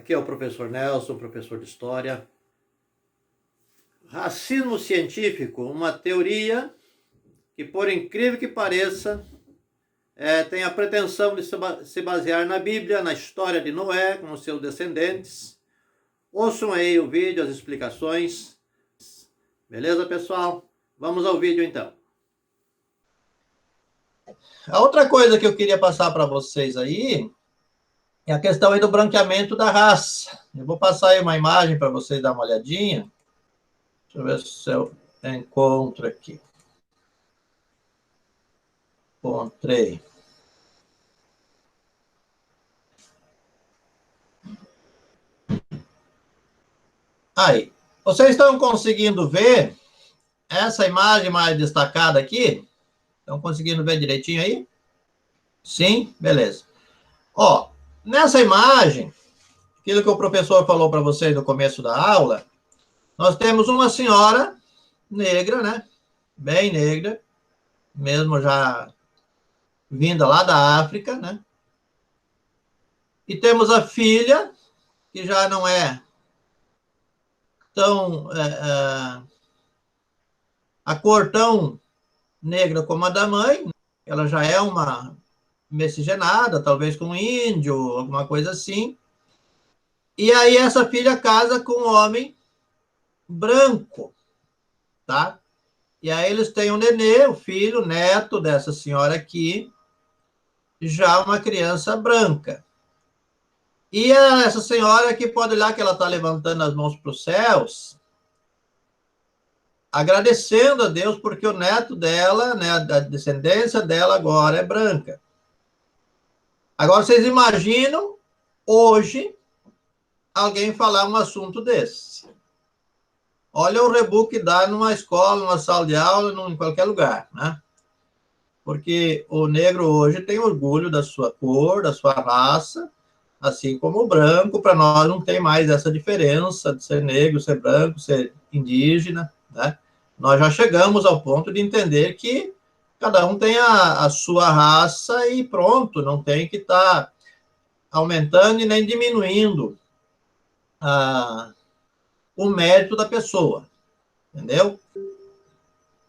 Aqui é o professor Nelson, professor de História. Racismo científico, uma teoria que, por incrível que pareça, tem a pretensão de se basear na Bíblia, na história de Noé com os seus descendentes. Ouçam aí o vídeo, as explicações. Beleza, pessoal? Vamos ao vídeo, então. A outra coisa que eu queria passar para vocês aí é a questão aí do branqueamento da raça. Eu vou passar aí uma imagem para vocês darem uma olhadinha. Deixa eu ver se eu encontro aqui. Encontrei. Aí, vocês estão conseguindo ver essa imagem mais destacada aqui? Estão conseguindo ver direitinho aí? Sim? Beleza. Ó, nessa imagem, aquilo que o professor falou para vocês no começo da aula, nós temos uma senhora negra, né? Bem negra, mesmo já vinda lá da África, né? E temos a filha, que já não é tão... a cor tão negra como a da mãe, ela já é uma miscigenada, talvez com índio, alguma coisa assim. E aí essa filha casa com um homem branco, tá? E aí eles têm um nenê, o filho, o neto dessa senhora aqui, já uma criança branca. E essa senhora aqui pode olhar que ela está levantando as mãos para os céus, agradecendo a Deus porque o neto dela, né, a descendência dela agora é branca. Agora vocês imaginam hoje alguém falar um assunto desse. Olha o rebu que dá numa escola, numa sala de aula, em qualquer lugar, né? Porque o negro hoje tem orgulho da sua cor, da sua raça, assim como o branco. Para nós não tem mais essa diferença de ser negro, ser branco, ser indígena, né? Nós já chegamos ao ponto de entender que cada um tem a sua raça e pronto, não tem que estar aumentando e nem diminuindo o mérito da pessoa, entendeu?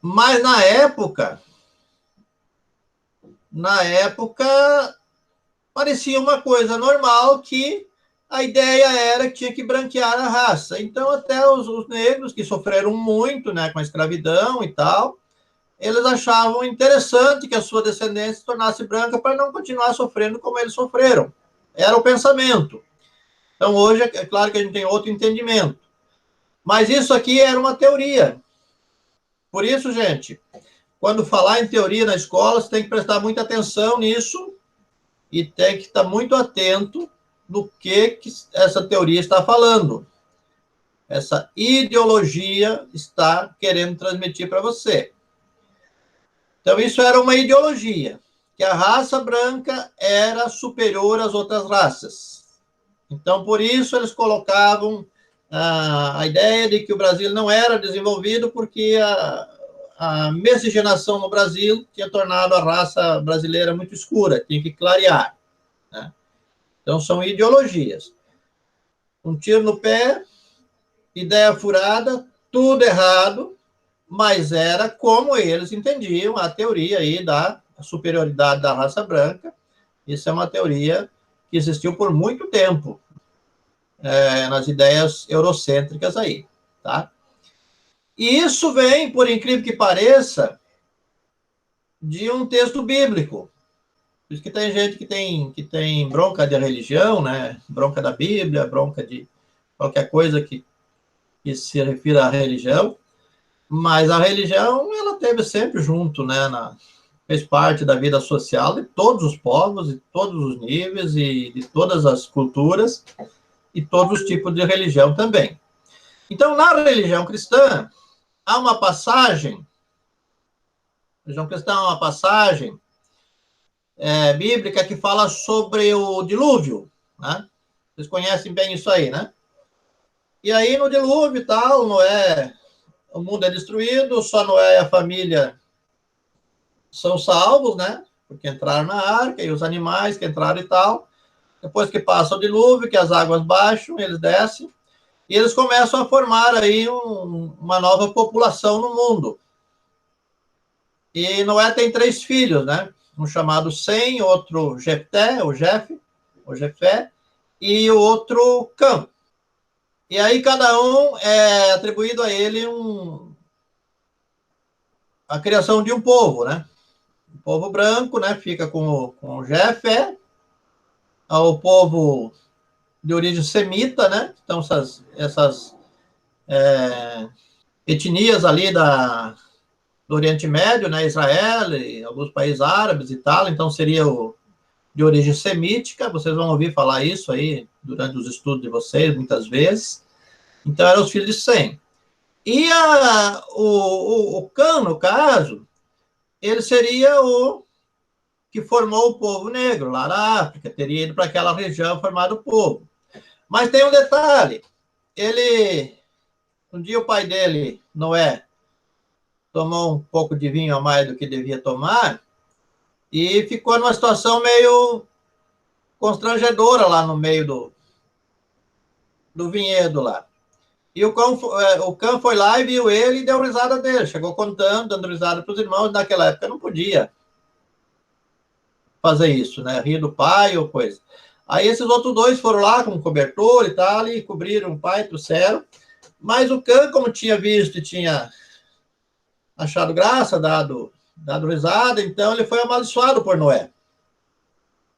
Mas na época, parecia uma coisa normal que a ideia era que tinha que branquear a raça. Então, até os negros, que sofreram muito, né, com a escravidão e tal, eles achavam interessante que a sua descendência se tornasse branca para não continuar sofrendo como eles sofreram. Era o pensamento. Então, hoje, é claro que a gente tem outro entendimento. Mas isso aqui era uma teoria. Por isso, gente, quando falar em teoria na escola, você tem que prestar muita atenção nisso e tem que estar muito atento no que essa teoria está falando. Essa ideologia está querendo transmitir para você. Então, isso era uma ideologia, que a raça branca era superior às outras raças. Então, por isso, eles colocavam a ideia de que o Brasil não era desenvolvido porque a miscigenação no Brasil tinha tornado a raça brasileira muito escura, tinha que clarear, né? Então, são ideologias. Um tiro no pé, ideia furada, tudo errado, mas era como eles entendiam a teoria aí da superioridade da raça branca. Isso é uma teoria que existiu por muito tempo nas ideias eurocêntricas aí, tá? E isso vem, por incrível que pareça, de um texto bíblico. Por isso que tem gente que tem bronca de religião, né? Bronca da Bíblia, bronca de qualquer coisa que se refira à religião. Mas a religião, ela teve sempre junto, né? Fez parte da vida social de todos os povos, de todos os níveis e de todas as culturas e todos os tipos de religião também. Então, na religião cristã, há uma passagem, bíblica que fala sobre o dilúvio, né? Vocês conhecem bem isso aí, né? E aí, no dilúvio e tal, Noé, o mundo é destruído, só Noé e a família são salvos, né? Porque entraram na arca, e os animais que entraram e tal. Depois que passa o dilúvio, que as águas baixam, eles descem, e eles começam a formar aí uma nova população no mundo. E Noé tem 3 filhos, né? Um chamado Sem, outro Jefté, ou Jefé, e o outro Cã. E aí cada um é atribuído a ele a criação de um povo, né? O povo branco, né? Fica com o Jefé, o povo de origem semita, né? Então essas etnias ali do Oriente Médio, né? Israel e alguns países árabes e tal, então seria de origem semítica, vocês vão ouvir falar isso aí durante os estudos de vocês, muitas vezes. Então, eram os filhos de Sem. E o Cã, no caso, ele seria o que formou o povo negro lá na África, teria ido para aquela região formado o povo. Mas tem um detalhe, um dia o pai dele, Noé, tomou um pouco de vinho a mais do que devia tomar e ficou numa situação meio constrangedora lá no meio do vinhedo lá. E o Cã foi lá e viu ele e deu risada dele. Chegou contando, dando risada para os irmãos. Naquela época não podia fazer isso, né? Rir do pai ou coisa. Aí esses outros 2 foram lá com cobertor e tal, e cobriram o pai, trouxeram. Mas o Cã, como tinha visto e tinha achado graça, dado risada, então ele foi amaldiçoado por Noé.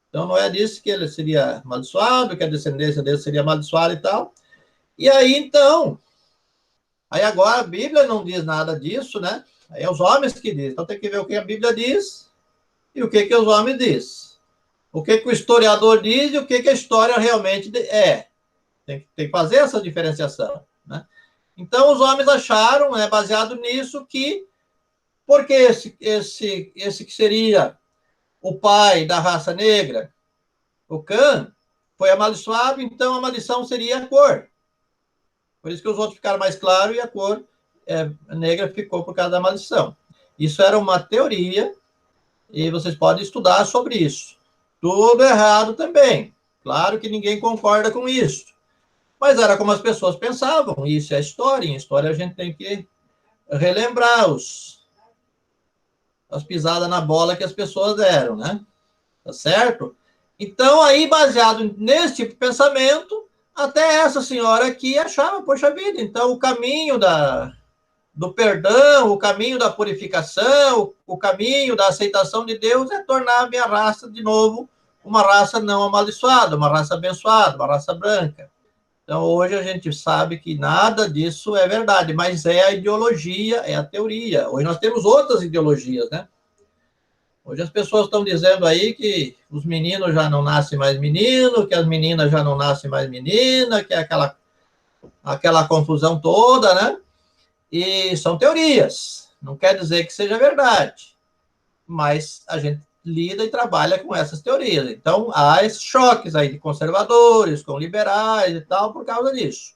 Então Noé disse que ele seria amaldiçoado, que a descendência dele seria amaldiçoada e tal. E aí, então, aí agora a Bíblia não diz nada disso, né? Aí é os homens que dizem. Então tem que ver o que a Bíblia diz e o que os homens dizem. O que o historiador diz e o que a história realmente é. Tem que fazer essa diferenciação, né? Então os homens acharam, né, baseado nisso, que porque esse que seria o pai da raça negra, o Cã, foi amaldiçoado, então a maldição seria a cor. Por isso que os outros ficaram mais claros e a cor negra ficou por causa da maldição. Isso era uma teoria e vocês podem estudar sobre isso. Tudo errado também. Claro que ninguém concorda com isso. Mas era como as pessoas pensavam. Isso é história. Em história a gente tem que relembrar as pisadas na bola que as pessoas deram, né? Tá certo? Então, aí, baseado nesse tipo de pensamento, até essa senhora aqui achava, poxa vida, então o caminho do perdão, o caminho da purificação, o caminho da aceitação de Deus é tornar a minha raça, de novo, uma raça não amaldiçoada, uma raça abençoada, uma raça branca. Então, hoje a gente sabe que nada disso é verdade, mas é a ideologia, é a teoria. Hoje nós temos outras ideologias, né? Hoje as pessoas estão dizendo aí que os meninos já não nascem mais menino, que as meninas já não nascem mais menina, que é aquela confusão toda, né? E são teorias, não quer dizer que seja verdade, mas a gente lida e trabalha com essas teorias. Então, há esses choques aí de conservadores com liberais e tal por causa disso.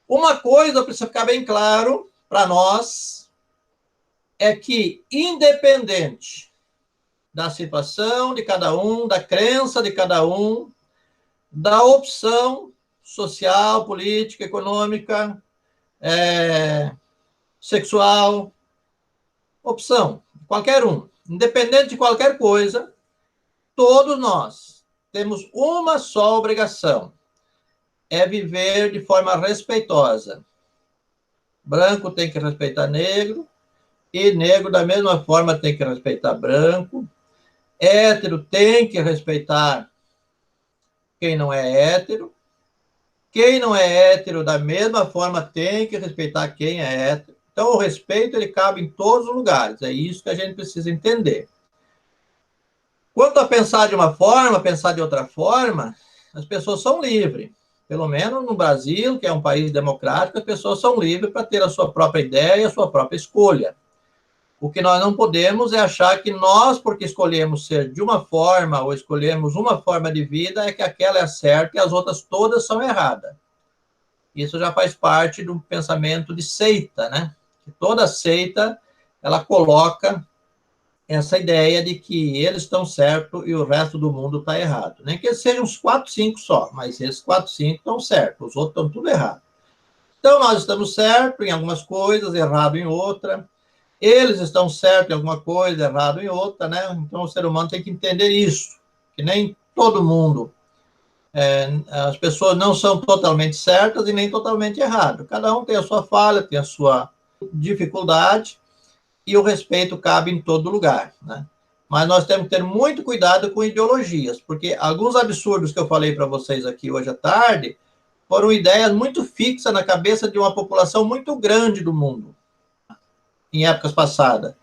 Uma coisa precisa ficar bem claro para nós é que, independente da situação de cada um, da crença de cada um, da opção social, política, econômica, sexual, opção, qualquer um, independente de qualquer coisa, todos nós temos uma só obrigação, é viver de forma respeitosa. Branco tem que respeitar negro, e negro da mesma forma tem que respeitar branco, hétero tem que respeitar quem não é hétero, quem não é hétero da mesma forma tem que respeitar quem é hétero. Então o respeito ele cabe em todos os lugares, é isso que a gente precisa entender. Quanto a pensar de uma forma, pensar de outra forma, as pessoas são livres. Pelo menos no Brasil, que é um país democrático, as pessoas são livres para ter a sua própria ideia, a sua própria escolha. O que nós não podemos é achar que nós, porque escolhemos ser de uma forma ou escolhemos uma forma de vida, é que aquela é certa e as outras todas são erradas. Isso já faz parte do pensamento de seita, né? Que toda seita, ela coloca essa ideia de que eles estão certos e o resto do mundo está errado. Nem que sejam uns 4, 5 só, mas esses 4, 5 estão certos, os outros estão tudo errado. Então, nós estamos certos em algumas coisas, errado em outra. Eles estão certos em alguma coisa, errado em outra, né? Então, o ser humano tem que entender isso, que nem todo mundo, as pessoas não são totalmente certas e nem totalmente erradas. Cada um tem a sua falha, tem a sua dificuldade, e o respeito cabe em todo lugar, né? Mas nós temos que ter muito cuidado com ideologias, porque alguns absurdos que eu falei para vocês aqui hoje à tarde foram ideias muito fixas na cabeça de uma população muito grande do mundo, em épocas passadas.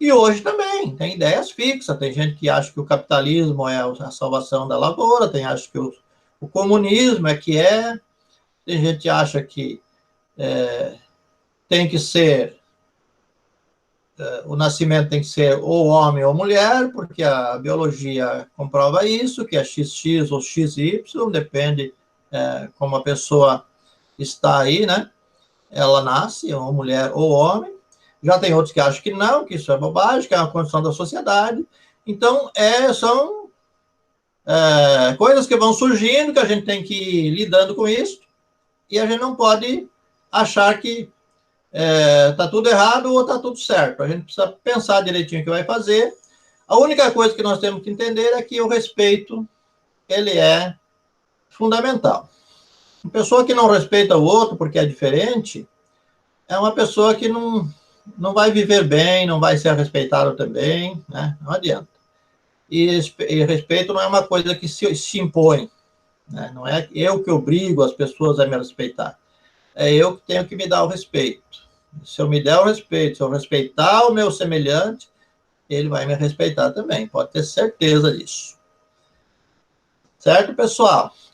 E hoje também tem ideias fixas. Tem gente que acha que o capitalismo é a salvação da lavoura, tem gente que acha que o comunismo é que é, tem gente que acha que tem que ser o nascimento tem que ser ou homem ou mulher, porque a biologia comprova isso, que é XX ou XY, depende como a pessoa está aí, né? Ela nasce, ou mulher ou homem. Já tem outros que acham que não, que isso é bobagem, que é uma condição da sociedade. Então, são coisas que vão surgindo, que a gente tem que ir lidando com isso, e a gente não pode achar que tá tudo errado ou tá tudo certo. A gente precisa pensar direitinho o que vai fazer. A única coisa que nós temos que entender é que o respeito, ele é fundamental. Uma pessoa que não respeita o outro porque é diferente, é uma pessoa que não vai viver bem, não vai ser respeitado também, né? Não adianta. E respeito não é uma coisa que se impõe, né? Não é eu que obrigo as pessoas a me respeitar. É eu que tenho que me dar o respeito. Se eu me der o respeito, se eu respeitar o meu semelhante, ele vai me respeitar também. Pode ter certeza disso. Certo, pessoal?